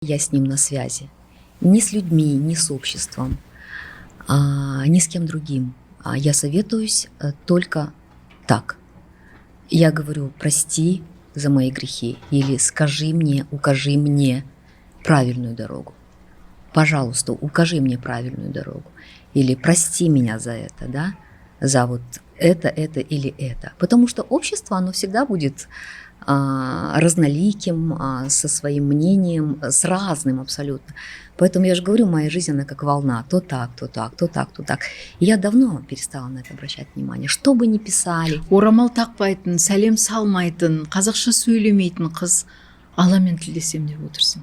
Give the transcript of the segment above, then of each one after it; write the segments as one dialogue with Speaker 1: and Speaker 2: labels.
Speaker 1: Я с ним на связи. Ни с людьми, ни с обществом, ни с кем другим. Я советуюсь только так. Я говорю: прости за мои грехи, или скажи мне, укажи мне правильную дорогу. Пожалуйста, укажи мне правильную дорогу. Или прости меня за это, да? За вот это или это. Потому что общество, оно всегда будет разноликим, со своим мнением, с разным абсолютно. Поэтому я же говорю, моя жизнь, она как волна. То так, то так, то так, то так. И я давно перестала на это обращать внимание. Что бы ни писали.
Speaker 2: Орамал тақпайтын, сәлем салмайтын, қазақша сөйлемейтін қыз Алламен тілдесем деп отырсың.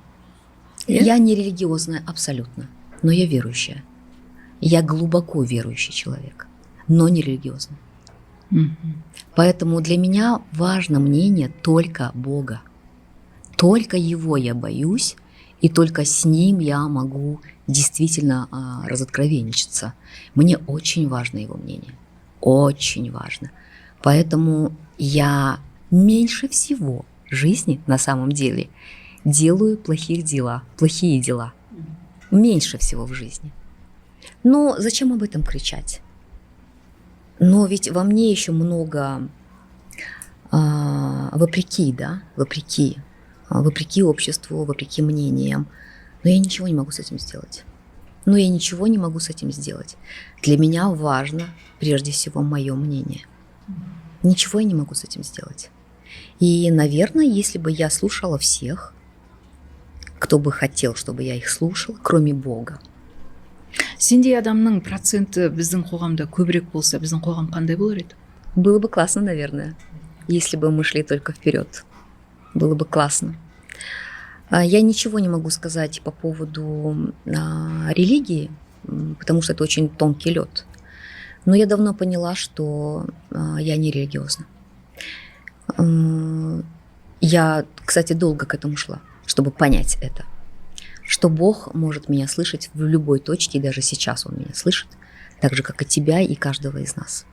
Speaker 1: Я не религиозная абсолютно, но я верующая. Я глубоко верующий человек, но не религиозный. Поэтому для меня важно мнение только Бога. Только Его я боюсь, и только с Ним я могу действительно разоткровенничаться. Мне очень важно Его мнение. Очень важно. Поэтому я меньше всего в жизни на самом деле делаю плохие дела. Меньше всего в жизни. Но зачем об этом кричать? Но ведь во мне еще много вопреки обществу, вопреки мнениям. Но я ничего не могу с этим сделать. Для меня важно прежде всего мое мнение. Ничего я не могу с этим сделать. И, наверное, если бы я слушала всех, кто бы хотел, чтобы я их слушала, кроме Бога.
Speaker 2: Сендей адамның проценті біздің қоғамда көбірек болса, біздің қоғам қандай болар еді?
Speaker 1: Было бы классно, наверное, если бы мы шли только вперед. Было бы классно. Я ничего не могу сказать по поводу религии, потому что это очень тонкий лед. Но я давно поняла, что я не религиозна. Я, кстати, долго к этому шла, чтобы понять это. Что Бог может меня слышать в любой точке, и даже сейчас Он меня слышит, так же, как и тебя и каждого из нас.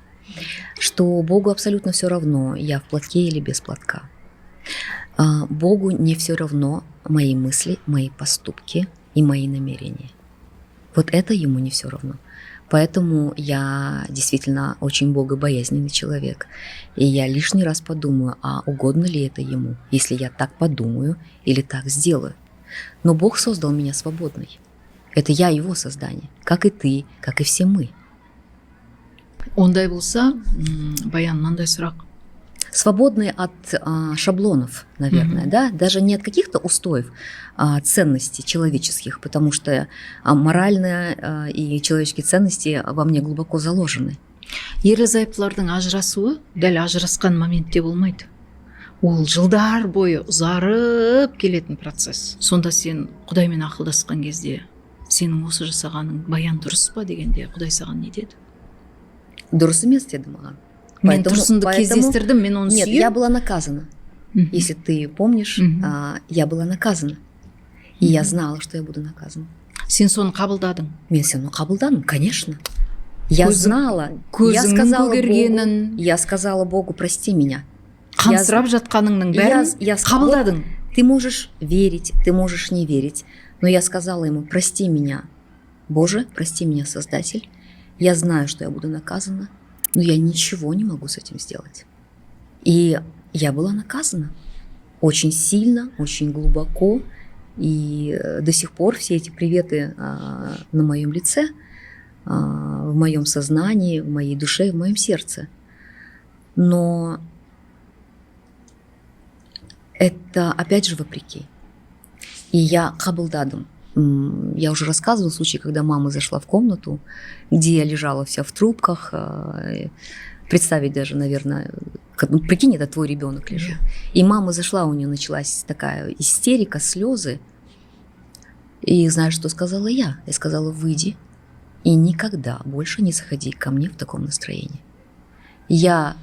Speaker 1: Что Богу абсолютно все равно, я в платке или без платка. Богу не все равно мои мысли, мои поступки и мои намерения. Вот это Ему не все равно. Поэтому я действительно очень богобоязненный человек. И я лишний раз подумаю, а угодно ли это Ему, если я так подумаю или так сделаю. Но Бог создал меня свободной. Это я Его создание, как и ты, как и все мы.
Speaker 2: Ондай болса, Баян, мындай сұрақ.
Speaker 1: Свободные от шаблонов, наверное, да? Даже не от каких-то устоев, ценностей человеческих, потому что моральные и человеческие ценности во мне глубоко заложены.
Speaker 2: Ерлі-зайыптылардың ажырасуы дәл ажырасқан моментте болмайды. Ол жылдар бойы ұзарып келетін процесс. Сонда сен Құдаймен ақылдасқан кезде сенің осы жасағаның Баян дұрыс па дегенде Құдай саған не деді?
Speaker 1: Дұрыс емес деді маған.
Speaker 2: Мен тұрсынды кездестірдім, мен оны сүйем.
Speaker 1: Нет, я была наказана. Если ты помнишь, я была наказана. И я знала, что я буду наказана.
Speaker 2: Сен соны қабылдадың?
Speaker 1: Мен соны қабылдадым, конечно. Я знала. Я сказала Богу, прости меня.
Speaker 2: Қансырап жатқаныңның бәрін қабылдадың.
Speaker 1: Ты можешь верить, ты можешь не верить, но я сказала Ему, прости меня, Боже, прости меня, Создатель. Я знаю, что я буду наказана, но я ничего не могу с этим сделать. И я была наказана очень сильно, очень глубоко, и до сих пор все эти приветы на моем лице, в моем сознании, в моей душе, в моем сердце. Но это опять же вопреки. И я қабылдадым. Я уже рассказывала случай, когда мама зашла в комнату, где я лежала вся в трубках. Представить даже, наверное, прикинь, это твой ребенок лежит. И мама зашла, у нее началась такая истерика, слезы. И знаешь, что сказала я? Я сказала, выйди и никогда больше не заходи ко мне в таком настроении. Я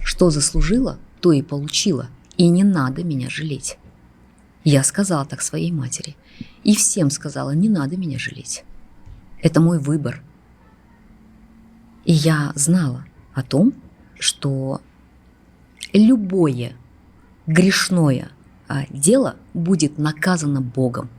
Speaker 1: что заслужила, то и получила. И не надо меня жалеть. Я сказала так своей матери. И всем сказала, не надо меня жалеть. Это мой выбор. И я знала о том, что любое грешное дело будет наказано Богом.